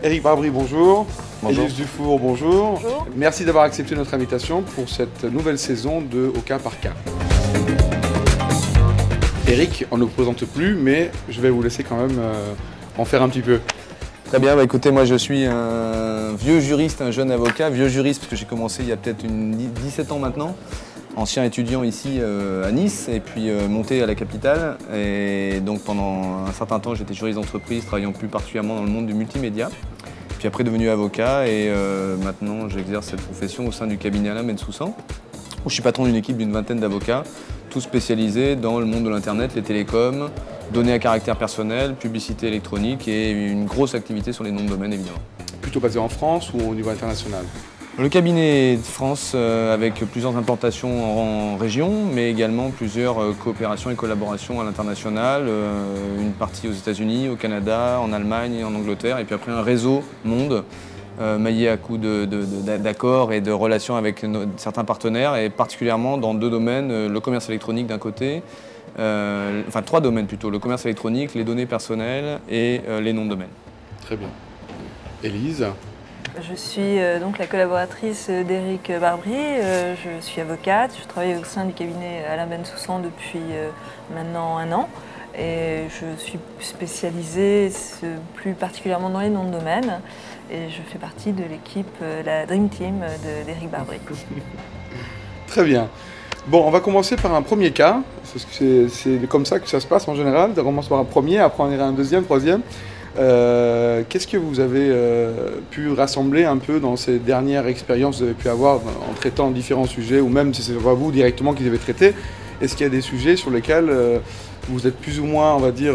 Éric Barbry, bonjour. Bonjour. Élise Dufour, bonjour. Bonjour. Merci d'avoir accepté notre invitation pour cette nouvelle saison de Au cas par cas. Éric, on ne vous présente plus, mais je vais vous laisser quand même en faire un petit peu. Très bien, écoutez, moi je suis un vieux juriste, un jeune avocat. Vieux juriste parce que j'ai commencé il y a peut-être 17 ans maintenant. Ancien étudiant ici à Nice et puis monté à la capitale. Et donc pendant un certain temps j'étais juriste d'entreprise, travaillant plus particulièrement dans le monde du multimédia. Puis après devenu avocat et maintenant j'exerce cette profession au sein du cabinet Alain Bensoussan, où je suis patron d'une équipe d'une vingtaine d'avocats, tous spécialisés dans le monde de l'internet, les télécoms, données à caractère personnel, publicité électronique et une grosse activité sur les noms de domaine évidemment. Plutôt basé en France ou au niveau international? Le cabinet de France avec plusieurs implantations en région, mais également plusieurs coopérations et collaborations à l'international, une partie aux États-Unis, au Canada, en Allemagne et en Angleterre, et puis après un réseau monde maillé à coups d'accords et de relations avec certains partenaires, et particulièrement dans deux domaines, le commerce électronique d'un côté, enfin trois domaines plutôt, le commerce électronique, les données personnelles et les noms de domaine. Très bien. Élise? Je suis donc la collaboratrice d'Éric Barbry, je suis avocate, je travaille au sein du cabinet Alain Bensoussan depuis maintenant 1 an et je suis spécialisée plus particulièrement dans les noms de domaine et je fais partie de l'équipe, la Dream Team d'Éric Barbry. Très bien. Bon, on va commencer par un premier cas, parce que c'est comme ça que ça se passe en général. On commence par un premier, après on ira à un deuxième, troisième. Qu'est-ce que vous avez pu rassembler un peu dans ces dernières expériences que vous avez pu avoir en traitant différents sujets, ou même si ce n'est pas vous directement qui les avez traités? Est-ce qu'il y a des sujets sur lesquels vous êtes plus ou moins, on va dire,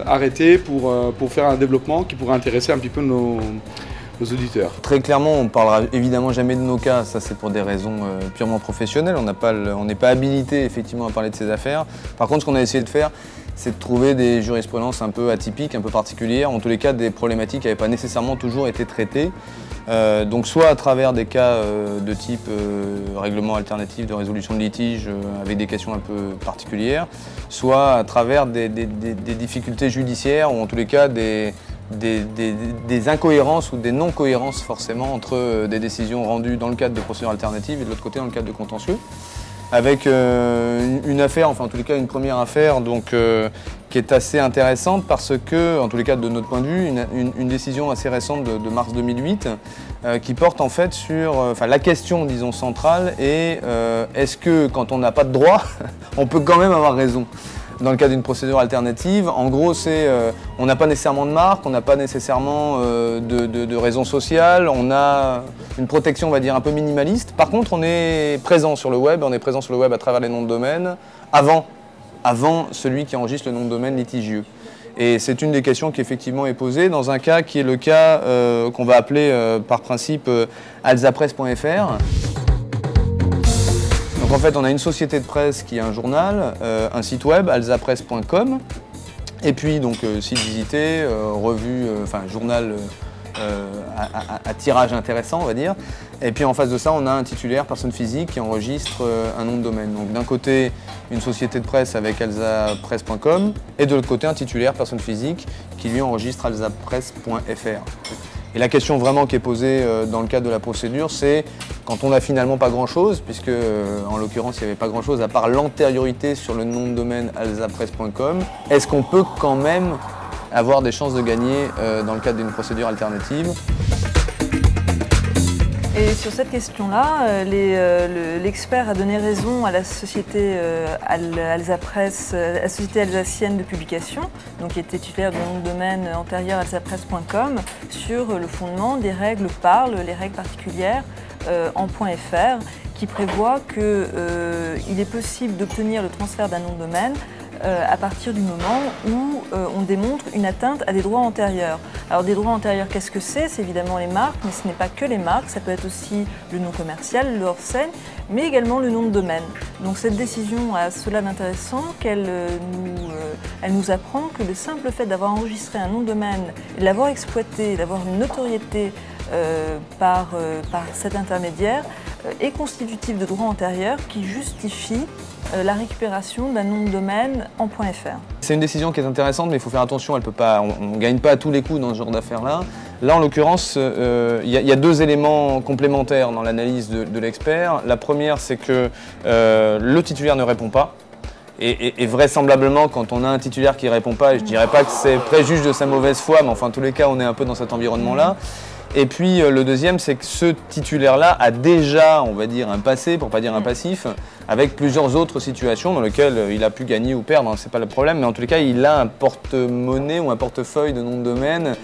arrêtés pour faire un développement qui pourrait intéresser un petit peu nos auditeurs? Très clairement, on ne parlera évidemment jamais de nos cas, ça c'est pour des raisons purement professionnelles, on n'est pas habilité effectivement à parler de ces affaires. Par contre, ce qu'on a essayé de faire, c'est de trouver des jurisprudences un peu atypiques, un peu particulières, en tous les cas des problématiques qui n'avaient pas nécessairement toujours été traitées. Donc soit à travers des cas de type règlement alternatif de résolution de litige avec des questions un peu particulières, soit à travers des difficultés judiciaires ou en tous les cas des incohérences ou des non-cohérences forcément entre des décisions rendues dans le cadre de procédures alternatives et de l'autre côté dans le cadre de contentieux. Avec une affaire, enfin en tous les cas une première affaire donc, qui est assez intéressante parce que, en tous les cas de notre point de vue, une décision assez récente de mars 2008 qui porte en fait sur, la question disons centrale est est-ce que quand on n'a pas de droit, on peut quand même avoir raison? Dans le cas d'une procédure alternative, en gros, c'est on n'a pas nécessairement de marque, on n'a pas nécessairement de raison sociale, on a une protection, on va dire, un peu minimaliste. Par contre, on est présent sur le web à travers les noms de domaine avant celui qui enregistre le nom de domaine litigieux. Et c'est une des questions qui effectivement est posée dans un cas qui est le cas qu'on va appeler par principe alzapresse.fr. Donc en fait, on a une société de presse qui est un journal, un site web, alzapresse.com, et puis donc site visité, revue, journal à tirage intéressant, on va dire. Et puis en face de ça, on a un titulaire, personne physique, qui enregistre un nom de domaine. Donc d'un côté, une société de presse avec alzapresse.com, et de l'autre côté, un titulaire, personne physique, qui lui enregistre alzapresse.fr. Et la question vraiment qui est posée dans le cadre de la procédure, c'est quand on n'a finalement pas grand-chose, puisque en l'occurrence il n'y avait pas grand-chose à part l'antériorité sur le nom de domaine alzapresse.com, est-ce qu'on peut quand même avoir des chances de gagner dans le cadre d'une procédure alternative? Et sur cette question-là, l'expert a donné raison à la société Alzapresse, la société alsacienne de publication, donc qui était titulaire du nom de domaine antérieur alzapresse.com, sur le fondement des règles PARL, les règles particulières en .fr, qui prévoient qu'il est possible d'obtenir le transfert d'un nom de domaine à partir du moment où on démontre une atteinte à des droits antérieurs. Alors des droits antérieurs, qu'est-ce que c'est? C'est évidemment les marques, mais ce n'est pas que les marques, ça peut être aussi le nom commercial, l'enseigne, mais également le nom de domaine. Donc cette décision a cela d'intéressant qu'elle nous apprend que le simple fait d'avoir enregistré un nom de domaine, et de l'avoir exploité, d'avoir une notoriété par cet intermédiaire est constitutif de droits antérieurs qui justifie la récupération d'un nom de domaine en .fr. C'est une décision qui est intéressante, mais il faut faire attention, on ne gagne pas à tous les coups dans ce genre d'affaires-là. Là, en l'occurrence, il y a deux éléments complémentaires dans l'analyse de l'expert. La première, c'est que le titulaire ne répond pas. Et vraisemblablement, quand on a un titulaire qui ne répond pas, et je ne dirais pas que c'est préjuge de sa mauvaise foi, mais enfin, en tous les cas, on est un peu dans cet environnement-là. Et puis le deuxième, c'est que ce titulaire-là a déjà, on va dire, un passé, pour ne pas dire un passif, avec plusieurs autres situations dans lesquelles il a pu gagner ou perdre, hein, c'est pas le problème, mais en tous les cas, il a un porte-monnaie ou un portefeuille de nom de domaine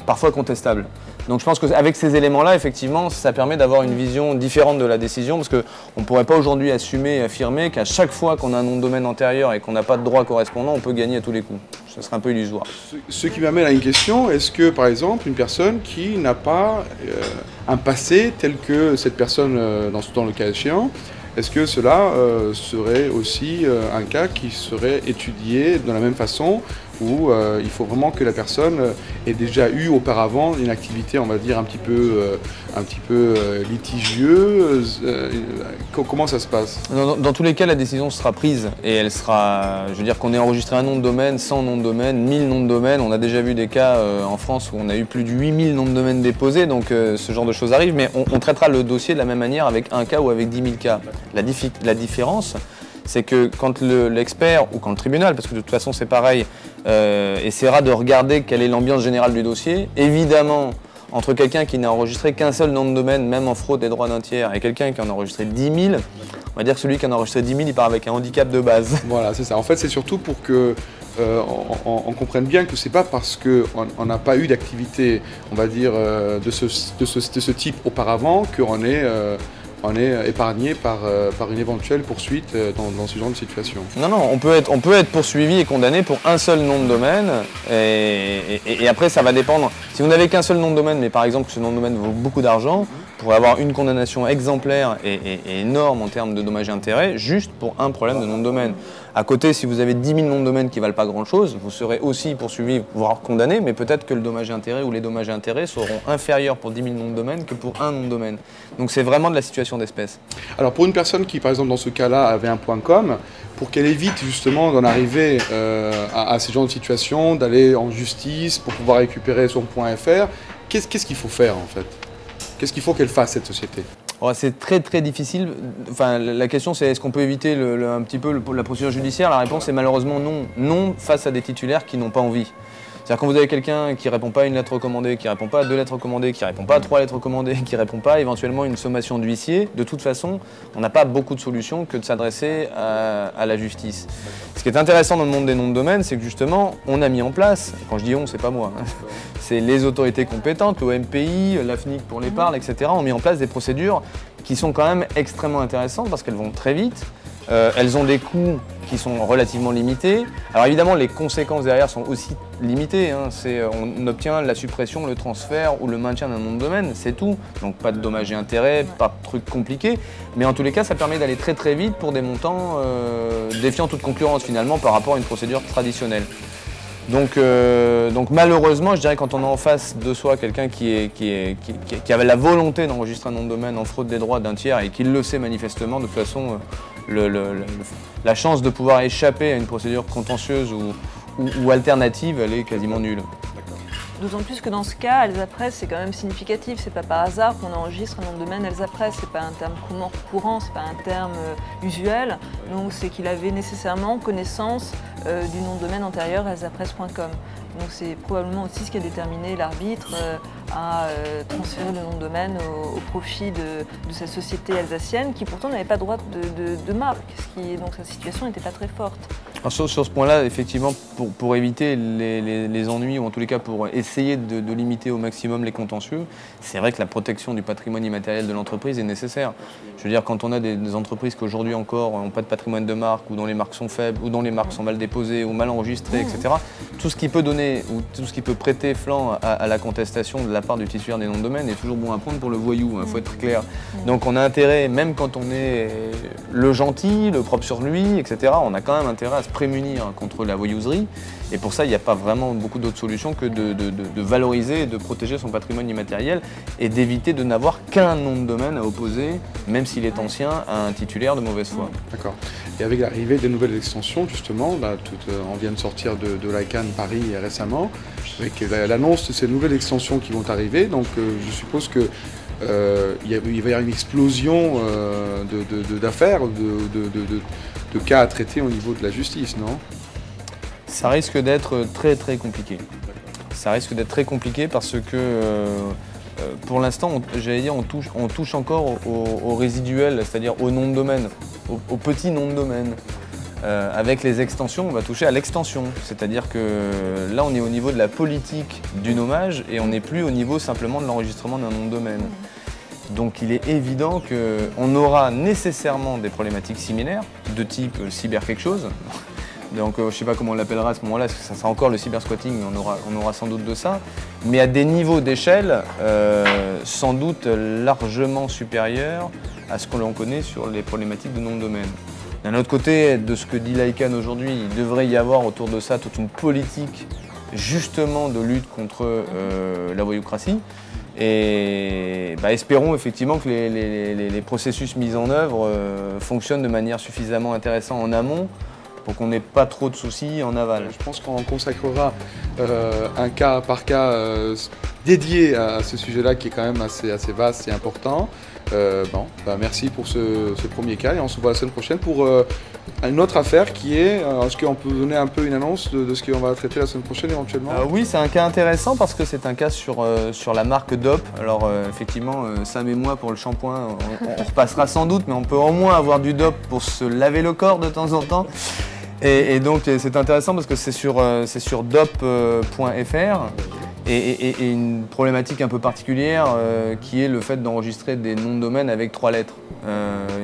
parfois contestable. Donc je pense qu'avec ces éléments-là, effectivement, ça permet d'avoir une vision différente de la décision, parce qu'on ne pourrait pas aujourd'hui assumer et affirmer qu'à chaque fois qu'on a un nom de domaine antérieur et qu'on n'a pas de droit correspondant, on peut gagner à tous les coups. Ce serait un peu illusoire. Ce qui m'amène à une question, est-ce que par exemple une personne qui n'a pas un passé tel que cette personne dans le cas échéant, est-ce que cela serait aussi un cas qui serait étudié de la même façon où il faut vraiment que la personne ait déjà eu auparavant une activité, on va dire, un petit peu litigieuse. Comment ça se passe? Dans tous les cas, la décision sera prise et elle sera, je veux dire qu'on ait enregistré un nom de domaine, 100 noms de domaine, 1000 noms de domaine. On a déjà vu des cas en France où on a eu plus de 8000 noms de domaine déposés, donc ce genre de choses arrive, mais on traitera le dossier de la même manière avec un cas ou avec 10 000 cas. La différence, c'est que quand l'expert ou quand le tribunal, parce que de toute façon c'est pareil, essaiera de regarder quelle est l'ambiance générale du dossier, évidemment, entre quelqu'un qui n'a enregistré qu'un seul nom de domaine, même en fraude des droits d'un tiers, et quelqu'un qui en a enregistré 10 000, on va dire que celui qui en a enregistré 10 000, il part avec un handicap de base. Voilà, c'est ça. En fait, c'est surtout pour que on comprenne bien que c'est pas parce qu'on n'a pas eu d'activité, on va dire, de ce type auparavant qu'on est épargné par une éventuelle poursuite dans ce genre de situation. Non, on peut être poursuivi et condamné pour un seul nom de domaine et après ça va dépendre. Si vous n'avez qu'un seul nom de domaine, mais par exemple ce nom de domaine vaut beaucoup d'argent, vous pourrez avoir une condamnation exemplaire et énorme en termes de dommages et intérêts, juste pour un problème de nom de domaine. À côté, si vous avez 10 000 noms de domaine qui ne valent pas grand-chose, vous serez aussi poursuivi, voire condamné, mais peut-être que le dommage et intérêt ou les dommages et intérêts seront inférieurs pour 10 000 noms de domaine que pour un nom de domaine. Donc c'est vraiment de la situation d'espèce. Alors pour une personne qui, par exemple, dans ce cas-là, avait un point .com, pour qu'elle évite justement d'en arriver à ces genres de situations, d'aller en justice pour pouvoir récupérer son point .fr, qu'est-ce qu'il faut faire en fait? Qu'est-ce qu'il faut qu'elle fasse, cette société? C'est très difficile. Enfin, la question c'est est-ce qu'on peut éviter un petit peu la procédure judiciaire? La réponse est malheureusement non. Non face à des titulaires qui n'ont pas envie. C'est-à-dire quand vous avez quelqu'un qui ne répond pas à une lettre recommandée, qui ne répond pas à 2 lettres recommandées, qui ne répond pas à 3 lettres recommandées, qui ne répond pas éventuellement à une sommation d'huissier, de toute façon, on n'a pas beaucoup de solutions que de s'adresser à la justice. Ce qui est intéressant dans le monde des noms de domaine, c'est que justement, on a mis en place, quand je dis on, c'est pas moi, hein, c'est les autorités compétentes, l'OMPI, l'AFNIC pour l'épargne, etc., ont mis en place des procédures qui sont quand même extrêmement intéressantes parce qu'elles vont très vite. Elles ont des coûts qui sont relativement limités. Alors évidemment, les conséquences derrière sont aussi limitées. Hein. On obtient la suppression, le transfert ou le maintien d'un nom de domaine, c'est tout. Donc pas de dommages et intérêts, pas de trucs compliqués. Mais en tous les cas, ça permet d'aller très vite pour des montants défiant toute concurrence finalement par rapport à une procédure traditionnelle. Donc malheureusement, je dirais quand on a en face de soi quelqu'un qui avait la volonté d'enregistrer un nom de domaine en fraude des droits d'un tiers et qui le sait manifestement, de toute façon, la chance de pouvoir échapper à une procédure contentieuse ou alternative, elle est quasiment nulle. D'autant plus que dans ce cas, Elsa Press, c'est quand même significatif. C'est pas par hasard qu'on enregistre un nom de domaine Elsa Press. C'est pas un terme courant, c'est pas un terme usuel. Donc c'est qu'il avait nécessairement connaissance du nom de domaine antérieur elsapress.com. Donc c'est probablement aussi ce qui a déterminé l'arbitre à transférer le nom de domaine au profit de cette société alsacienne qui pourtant n'avait pas droit de marque. Donc sa situation n'était pas très forte. Alors sur ce point-là, effectivement, pour éviter les ennuis, ou en tous les cas pour essayer de limiter au maximum les contentieux, c'est vrai que la protection du patrimoine immatériel de l'entreprise est nécessaire. Je veux dire, quand on a des entreprises qui aujourd'hui encore n'ont pas de patrimoine de marque, ou dont les marques sont faibles, ou dont les marques sont mal déposées, ou mal enregistrées, etc., tout ce qui peut donner, ou tout ce qui peut prêter flanc à la contestation de la part du titulaire des noms de domaine est toujours bon à prendre pour le voyou, il faut être clair. Donc on a intérêt, même quand on est le gentil, le propre sur lui, etc., on a quand même intérêt à se prémunir contre la voyouserie. Et pour ça, il n'y a pas vraiment beaucoup d'autres solutions que de valoriser et de protéger son patrimoine immatériel et d'éviter de n'avoir qu'un nom de domaine à opposer, même s'il est ancien, à un titulaire de mauvaise foi. D'accord. Et avec l'arrivée des nouvelles extensions, justement, là, on vient de sortir de l'ICANN Paris récemment, avec l'annonce de ces nouvelles extensions qui vont arriver, donc je suppose que il va y avoir une explosion d'affaires, de cas à traiter au niveau de la justice, non? Ça risque d'être très très compliqué. Ça risque d'être très compliqué parce que pour l'instant, j'allais dire, on touche encore au résiduel, c'est-à-dire au nom de domaine, au petit nom de domaine. Avec les extensions, on va toucher à l'extension. C'est-à-dire que là, on est au niveau de la politique du nommage et on n'est plus au niveau simplement de l'enregistrement d'un nom de domaine. Donc il est évident qu'on aura nécessairement des problématiques similaires, de type cyber quelque chose. Donc je ne sais pas comment on l'appellera à ce moment-là, parce que ça sera encore le cybersquatting, mais on aura sans doute de ça. Mais à des niveaux d'échelle sans doute largement supérieurs à ce que l'on connaît sur les problématiques de nom de domaine. D'un autre côté, de ce que dit l'ICANN aujourd'hui, il devrait y avoir autour de ça toute une politique justement de lutte contre la voyoucratie. Et espérons effectivement que les processus mis en œuvre fonctionnent de manière suffisamment intéressante en amont pour qu'on n'ait pas trop de soucis en aval. Je pense qu'on consacrera un cas par cas dédié à ce sujet-là qui est quand même assez vaste et important. Merci pour ce premier cas et on se voit la semaine prochaine pour une autre affaire qui est, est-ce qu'on peut donner un peu une annonce de ce qu'on va traiter la semaine prochaine éventuellement? Oui, c'est un cas intéressant parce que c'est un cas sur la marque DOP. Alors effectivement, Sam et moi pour le shampoing, on repassera sans doute, mais on peut au moins avoir du DOP pour se laver le corps de temps en temps. Et donc c'est intéressant parce que c'est sur dop.fr. Et une problématique un peu particulière qui est le fait d'enregistrer des noms de domaine avec 3 lettres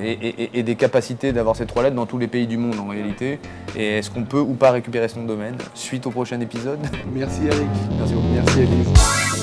et des capacités d'avoir ces 3 lettres dans tous les pays du monde en réalité. Et est-ce qu'on peut ou pas récupérer ce nom de domaine suite au prochain épisode? Merci Eric. Merci beaucoup. Merci Elise.